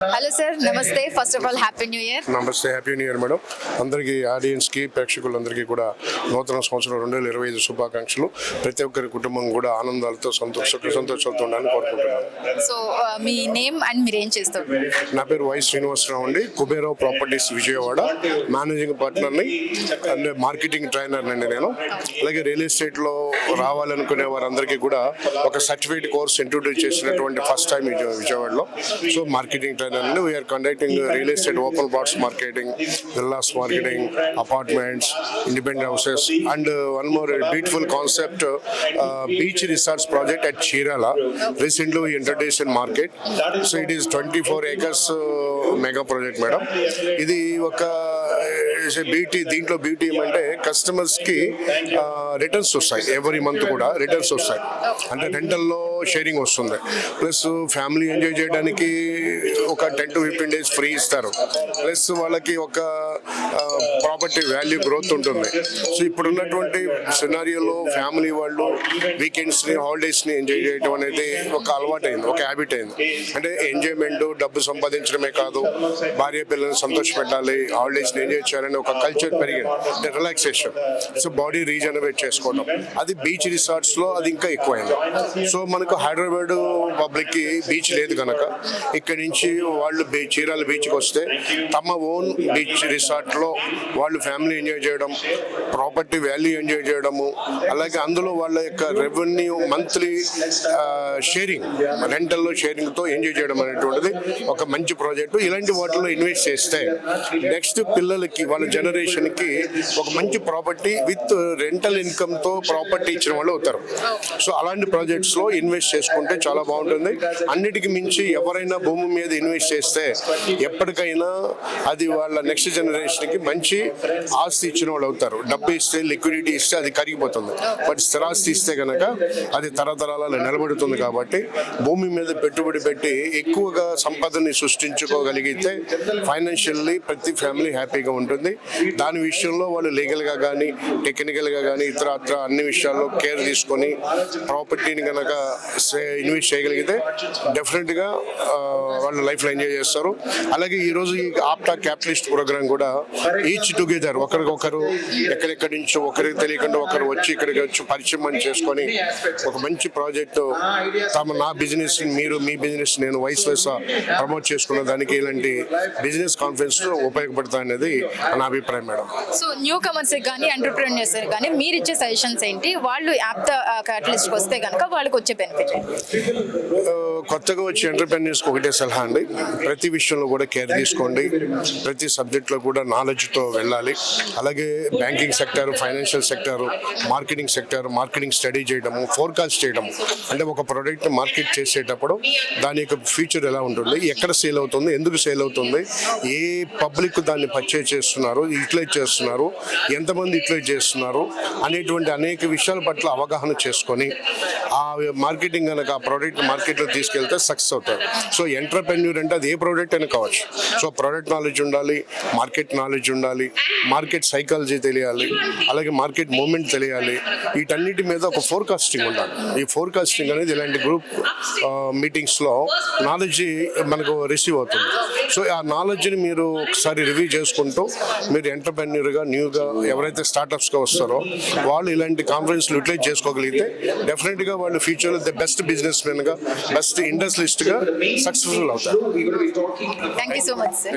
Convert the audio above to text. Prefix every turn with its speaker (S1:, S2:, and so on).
S1: Hello sir, నమస్తే. First of all happy new year.
S2: నమస్తే, happy new year madam. అందరికీ ఆడియన్స్కి ప్రేక్షకులందరికీ కూడా నూతన సంవత్సరం 2025 శుభాకాంక్షలు. ప్రతి ఒక్కరి కుటుంబం కూడా ఆనందాలతో సంతోషాలతో ఉండాలని కోరుకుంటున్నాను.
S1: సో మీ నేమ్ అండ్ మీరు ఏం చేస్తారు?
S2: నా పేరు వై శ్రీనివాసరావు అండి. కుబేరావు ప్రాపర్టీస్ విజయవాడ మేనేజింగ్ పార్ట్నర్ని అండ్ మార్కెటింగ్ ట్రైనర్ అండి నేను. అలాగే రియల్ ఎస్టేట్లో రావాలనుకునే వారందరికీ కూడా ఒక సర్టిఫికేట్ కోర్స్ ఇంట్రొడ్యూస్ చేసినటువంటి ఫస్ట్ టైం విజయవాడలో. సో మార్కెటింగ్ ట్రైనర్ అండి. We are conducting real estate open plots marketing, villas marketing, apartments, independent houses, and one more beautiful concept, beach resorts project at Chirala. Recently we introduced in market. So it is 24 acres mega project, madam. ఇది ఒక beauty. దీంట్లో beauty ఏమంటే కస్టమర్స్కి returns వస్తాయి, every month కూడా returns వస్తాయి. అంటే రెంటల్లో sharing వస్తుంది, ప్లస్ ఫ్యామిలీ ఎంజాయ్ చేయడానికి ఒక 10 to 15 days ఫ్రీ ఇస్తారు, ప్లస్ వాళ్ళకి ఒక ప్రాపర్టీ వాల్యూ గ్రోత్ ఉంటుంది. సో ఇప్పుడున్నటువంటి సినారియోలో ఫ్యామిలీ వాళ్ళు వీకెండ్స్ని హాలిడేస్ని ఎంజాయ్ చేయడం అనేది ఒక అలవాటు అయింది, ఒక హ్యాబిట్ అయింది. అంటే ఎంజాయ్మెంట్ డబ్బు సంపాదించడమే కాదు, భార్య పిల్లల్ని సంతోష పెట్టాలి, హాలిడేస్ని ఎంజాయ్ చేయాలని ఒక కల్చర్ పెరిగింది. అంటే రిలాక్సేషన్, సో బాడీ రీజనరేట్ చేసుకోవడం, అది బీచ్ రిసార్ట్స్లో అది ఇంకా ఎక్కువైంది. సో మనకు హైదరాబాద్ పబ్లిక్కి బీచ్ లేదు కనుక ఇక్కడి నుంచి వాళ్ళు చీరాల బీచ్కి వస్తే తమ ఓన్ బీచ్ రిసార్ట్లో వాళ్ళు ఫ్యామిలీ ఎంజాయ్ చేయడం, ప్రాపర్టీ వాల్యూ ఎంజాయ్ చేయడము, అలాగే అందులో వాళ్ళ యొక్క రెవెన్యూ మంత్లీ షేరింగ్, రెంటల్లో షేరింగ్తో ఎంజాయ్ చేయడం అనేటువంటిది ఒక మంచి ప్రాజెక్టు. ఇలాంటి వాటిలో ఇన్వెస్ట్ చేస్తే నెక్స్ట్ పిల్లలకి వాళ్ళ జనరేషన్కి ఒక మంచి ప్రాపర్టీ విత్ రెంటల్ ఇన్కమ్తో ప్రాపర్టీ ఇచ్చిన వాళ్ళు అవుతారు. సో అలాంటి ప్రాజెక్ట్స్లో ఇన్వెస్ట్ చేసుకుంటే చాలా బాగుంటుంది. అన్నిటికీ మించి ఎవరైనా భూమి మీద ఇన్వెస్ట్ చేస్తే ఎప్పటికైనా అది వాళ్ళ నెక్స్ట్ జనరేషన్కి మంచి ఆస్తి ఇచ్చిన వాళ్ళు అవుతారు. డబ్బు ఇస్తే, లిక్విడిటీ ఇస్తే అది కరిగిపోతుంది, బట్ స్థిరాస్తి ఇస్తే కనుక అది తరతరాలలో నిలబడుతుంది. కాబట్టి భూమి మీద పెట్టుబడి పెట్టి ఎక్కువగా సంపదని సృష్టించుకోగలిగితే ఫైనాన్షియల్లీ ప్రతి ఫ్యామిలీ హ్యాపీగా ఉంటుంది. దాని విషయంలో వాళ్ళు లీగల్గా కానీ టెక్నికల్గా కానీ ఇతరత్ర అన్ని విషయాల్లో కేర్ తీసుకొని ప్రాపర్టీని కనుక ఇన్వెస్ట్ చేయగలిగితే డెఫినెట్గా వాళ్ళు లైఫ్లో ఎంజాయ్ చేస్తారు. అలాగే ఈరోజు ఈ ఆప్టా క్యాపిటలిస్ట్ ప్రోగ్రామ్ కూడా ఈచ్ టుగెదర్ ఒకరికొకరు ఎక్కడెక్కడి నుంచో ఒకరికి తెలియకుండా ఒకరు వచ్చి ఇక్కడికి వచ్చి పరిచయం చేసుకొని ఒక మంచి ప్రాజెక్టు నా బిజినెస్ మీరు, మీ బిజినెస్ నేను వైస్ వర్సా ప్రమోట్ చేసుకున్న దానికి ఇలాంటి బిజినెస్ కాన్ఫరెన్స్ ఉపయోగపడతాయి అనేది నా అభిప్రాయం మేడం.
S1: సో న్యూ కమర్స్ కానీ ఎంటర్ప్రెన్యూర్స్ కానీ మీరు ఇచ్చే సజెషన్స్ ఏంటి? వాళ్ళు ఆప్టా క్యాటలిస్ట్కి వస్తే కనుక వాళ్ళకి వచ్చే బెనిఫిట్?
S2: కొత్తగా వచ్చే ఎంటర్ప్రెన్యూర్స్కి ఒకటే సలహా అండి, ప్రతి విషయంలో కూడా కేర్ తీసుకోండి, ప్రతి సబ్జెక్ట్లో కూడా నాలెడ్జ్తో వెళ్ళాలి. అలాగే banking sector, financial sector, marketing sector, marketing study చేయడము, ఫోర్కాస్ట్ చేయడము. అంటే ఒక ప్రోడక్ట్ మార్కెట్ చేసేటప్పుడు దాని యొక్క ఫ్యూచర్ ఎలా ఉంటుంది, ఎక్కడ సేల్ అవుతుంది, ఎందుకు సేల్ అవుతుంది, ఏ పబ్లిక్ దాన్ని పర్చేజ్ చేస్తున్నారు, యూటిలైజ్ చేస్తున్నారు, ఎంతమంది యూటిలైజ్ చేస్తున్నారు అనేటువంటి అనేక విషయాల పట్ల అవగాహన చేసుకొని ఆ మార్కెటింగ్ కనుక ఆ ప్రోడక్ట్ మార్కెట్లో తీసుకెళ్తే సక్సెస్ అవుతారు. సో ఎంటర్ప్రెన్యూర్ అంటే అది ఏ ప్రోడక్ట్ అయినా కావచ్చు. సో ప్రోడక్ట్ నాలెడ్జ్ ఉండాలి, మార్కెట్ నాలెడ్జ్ ఉండాలి, మార్కెట్ సైకాలజీ తెలియాలి, అలాగే మార్కెట్ మూమెంట్ తెలియాలి. వీటన్నిటి మీద ఒక ఫోర్కాస్టింగ్ ఉండాలి. ఈ ఫోర్కాస్టింగ్ అనేది ఇలాంటి గ్రూప్ మీటింగ్స్లో నాలెడ్జ్ మనకు రిసీవ్ అవుతుంది. సో ఆ నాలెడ్జ్ని మీరు ఒకసారి రివ్యూ చేసుకుంటూ మీరు ఎంటర్ప్రెన్యూర్గా న్యూగా ఎవరైతే స్టార్టప్స్గా వస్తారో వాళ్ళు ఇలాంటి కాన్ఫరెన్స్లు యూటిలైజ్ చేసుకోగలిగితే డెఫినెట్గా వాళ్ళు ఫ్యూచర్లో ద బెస్ట్ బిజినెస్ మెన్గా, బెస్ట్ ఇండస్ట్రియలిస్ట్గా సక్సెస్ఫుల్ అవుతారు.
S1: Thank you so much sir.